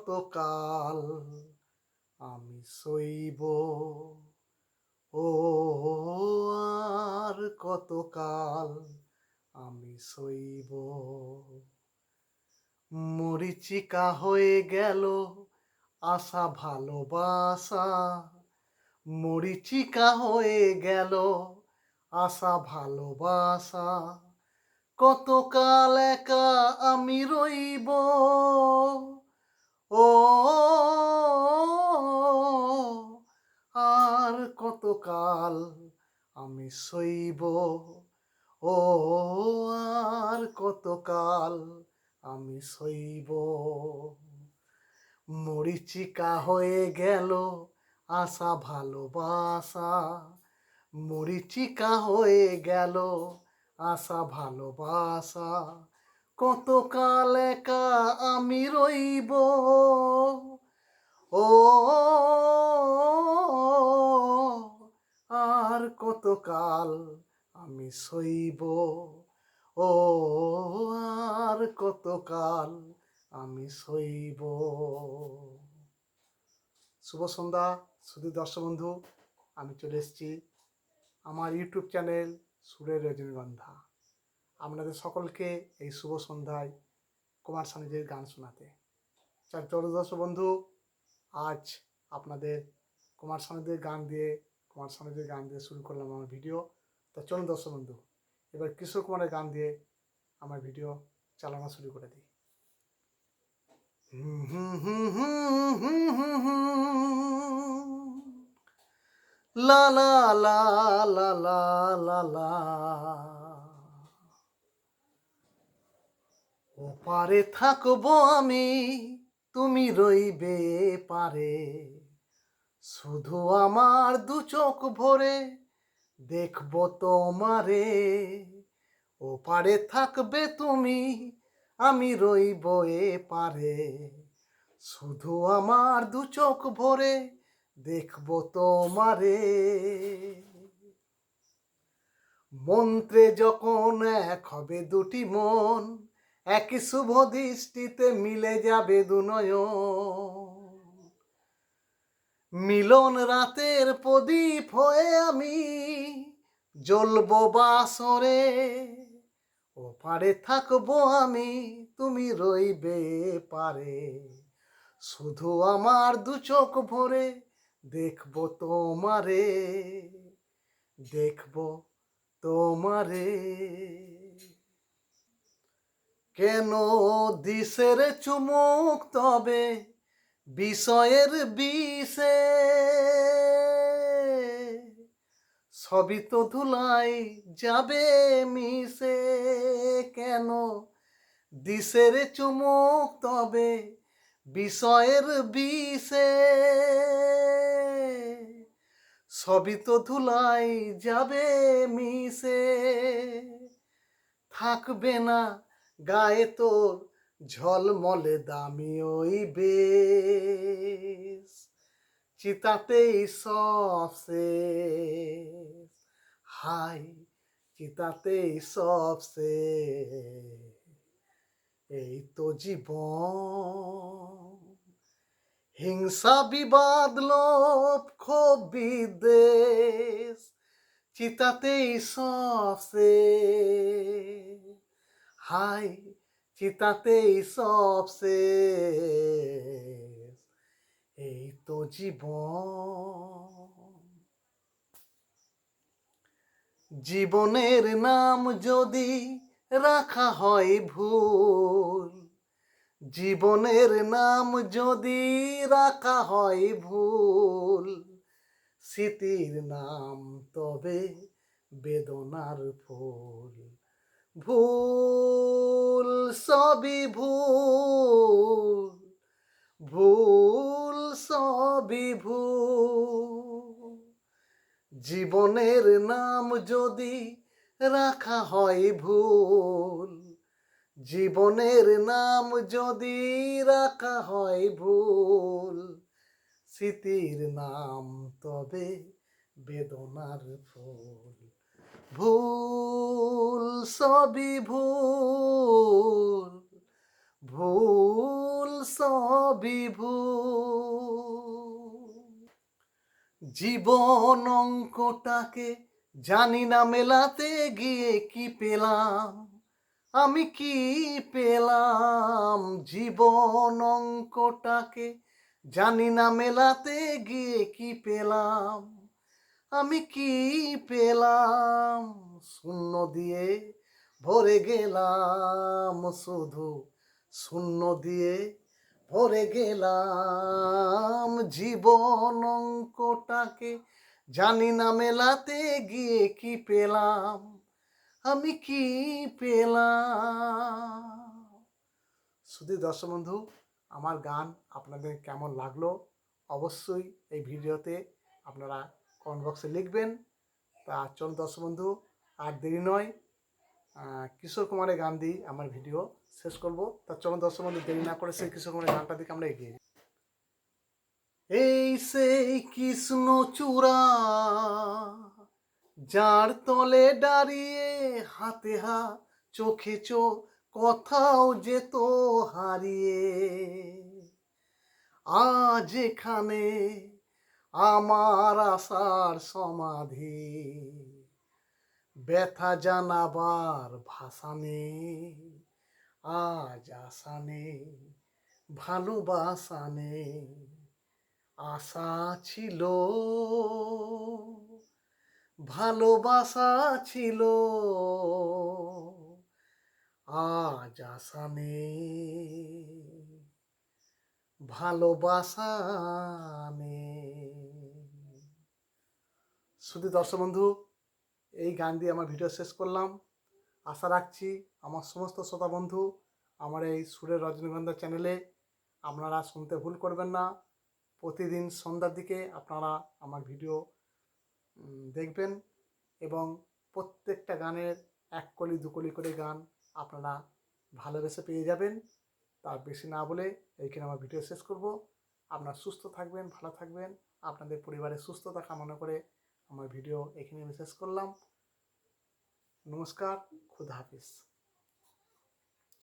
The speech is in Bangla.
কতকাল আমি সইব, ও আর কতকাল আমি সইব। মরীচিকা হয়ে গেল আশা ভালোবাসা, মরীচিকা হয়ে গেল আশা ভালোবাসা। কতকাল একা আমি রইব, ও আর কতকাল আমি সইব, ও আর কতকাল আমি সইব। মরীচিকা হয়ে গেল আশা ভালোবাসা, মরীচিকা হয়ে গেল আশা ভালোবাসা। কতকাল একা আমি রইব, ও আর কতকাল আমি সইব, ও আর কতকাল আমি সইব। শুভ সন্ধ্যা সুধী দর্শক বন্ধু, আমি চলে এসেছি আমার ইউটিউব চ্যানেল সুরের রজনীগন্ধা। আপনাদের সকলকে এই শুভ সন্ধ্যায় কুমার শানুদের গান শোনাতে। চলো দর্শক বন্ধু, আজ আপনাদের কুমার শানুদের গান দিয়ে শুরু করলাম আমার ভিডিও। তা চলুন দর্শক বন্ধু, এবার কিশোর কুমারের গান দিয়ে আমার ভিডিও চালানো শুরু করে দিই। লা লা লা লা লা লা লা, ওপারে থাকবো আমি, তুমি রইবে পারে, শুধু আমার দু চোখ ভরে দেখবো তোমারে। ওপারে থাকবে তুমি, আমি রইব এ পারে, শুধু আমার দু চোখ ভরে দেখবো তোমারে। মন্ত্রে যখন এক হবে দুটি মন, একই শুভ দৃষ্টিতে মিলে যাবে দুনয়ন। মিলন রাতের প্রদীপ হয়ে আমি জ্বলবো বাসরে, ওপারে থাকবো আমি, তুমি রইবে পারে, শুধু আমার দু চোখ ভরে দেখবো তোমারে, দেখবো তোমারে। কেন দিশের চুমুক তবে বিষয়ের বিষে, সবই তো ধুলাই যাবে মিশে। কেন দিশের চুমুক তবে বিষয়ের বিষে, সবই তো ধুলাই যাবে মিশে। থাকবে না গায়ে তোর ঝলমলে দামি ওই বেশ, চিতাতেই সব শেষ, হাই চিতাতেই সব শেষ। এই তো জীবন, হিংসা বিবাদ লোভ ক্ষোভ বিদ্বেষ, চিতাতেই সব শেষ, হাই চিতাতেই সব শেষ। এই তো জীবন, জীবনের নাম যদি রাখা হয় ভুল, জীবনের নাম যদি রাখা হয় ভুল, স্মৃতির নাম তবে বেদনার ফুল। ভুল সবই ভুল, ভুল সবই ভুল, জীবনের নাম যদি রাখা হয় ভুল, জীবনের নাম যদি রাখা হয় ভুল, স্মৃতির নাম তবে বেদনার ফুল। ভুল সবই ভুল, ভুল সবই ভুল। জীবন অঙ্কটাকে জানি না মেলাতে গিয়ে কি পেলাম, আমি কি পেলাম। জীবন অঙ্কটাকে জানি না মেলাতে গিয়ে কি পেলাম, আমি কি পেলাম। শূন্য দিয়ে ভরে গেলাম, শুধু শূন্য দিয়ে ভরে গেলাম। জীবন অঙ্কটাকে জানি না মেলাতে গিয়ে কি পেলাম, আমি কি পেলাম। শুধু দর্শক বন্ধু, আমার গান আপনাদের কেমন লাগলো অবশ্যই এই ভিডিওতে আপনারা কমেন্ট বক্সে লিখবেন। তা চলুন দর্শক বন্ধু, আর দেরি নয়, কিশোর কুমারের গান দিয়ে আমার ভিডিও শেষ করব। তা চলুন দর্শক বন্ধু, দেরি না করে সেই কিশোর কুমারের গানটা দিকে আমরা এগিয়ে যাই। এই সেই কৃষ্ণচূড়া, যার তলে দাঁড়িয়ে হাতে হাত চোখে চোখ কোথাও যেত হারিয়ে, আজ এখানে আমার আশার সমাধি। ব্যথা জানাবার ভাষা নেই, আজ আশা নেই, ভালোবাসা নেই। আশা ছিল, ভালোবাসা ছিল, আজ আশা নেই, ভালোবাসা নেই। শুধু দর্শক বন্ধু, এই গান দিয়ে আমার ভিডিও শেষ করলাম। আশা রাখছি আমার সমস্ত শ্রোতা বন্ধু আমার এই সুরের রজনীগন্ধা চ্যানেলে আপনারা শুনতে ভুল করবেন না। প্রতিদিন সন্ধ্যার দিকে আপনারা আমার ভিডিও দেখবেন এবং প্রত্যেকটা গানের এক কলি দু কলি করে গান আপনারা ভালোবেসে পেয়ে যাবেন। তার বেশি না বলে এইখানে আমার ভিডিও শেষ করব। আপনারা সুস্থ থাকবেন, ভালো থাকবেন, আপনাদের পরিবারের সুস্থতা কামনা করে আমার ভিডিও এখানে আমি শেষ করলাম। নমস্কার, খুদা হাফিজ।